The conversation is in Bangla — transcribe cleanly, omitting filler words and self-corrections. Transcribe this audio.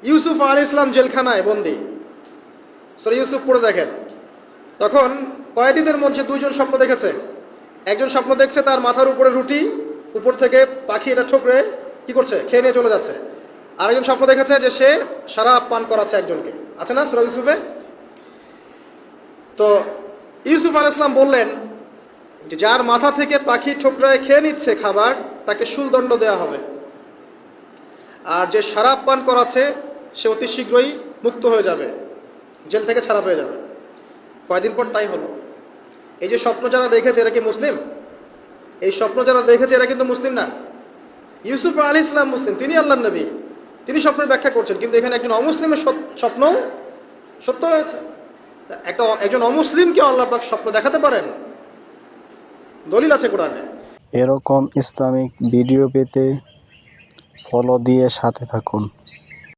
ইউসুফ আলাইহিস সালাম জেলখানায় বন্দী, সূরা ইউসুফ পড়ে দেখেন। তখন কয়েদিদের মধ্যে দুইজন স্বপ্ন দেখেছে। একজন স্বপ্ন দেখছে তার মাথার উপরে রুটি, উপর থেকে পাখি এটা ঠোকরে কি করছে, খেয়ে নিয়ে চলে যাচ্ছে। আরেকজন স্বপ্ন দেখেছে যে সে শরাব পান করাচ্ছে একজনকে, আছে না সূরা ইউসুফে। তো ইউসুফ আলাইহিস সালাম বললেন যে যার মাথা থেকে পাখি ঠোকরায় খেয়ে নিচ্ছে খাবার, তাকে শুলদণ্ড দেওয়া হবে। আর যে শরাব পান করাচ্ছে সে অতি শীঘ্রই মুক্ত হয়ে যাবে, জেল থেকে ছাড়া পেয়ে যাবে। কয়দিন পর তাই হলো। এই যে স্বপ্ন যারা দেখেছে এরা কি মুসলিম? এই স্বপ্ন যারা দেখেছে এরা কিন্তু মুসলিম না। ইউসুফ আলাইহিস সালাম মুসলিম, তিনি আল্লাহর নবী, তিনি স্বপ্নের ব্যাখ্যা করছেন, কিন্তু এখানে একজন অমুসলিমের স্বপ্ন সত্য হয়েছে। একজন অমুসলিমকে আল্লাহ পাক স্বপ্ন দেখাতে পারেন, দলিল আছে কোরআনে। এরকম ইসলামিক ভিডিও পেতে ফলো দিয়ে সাথে থাকুন।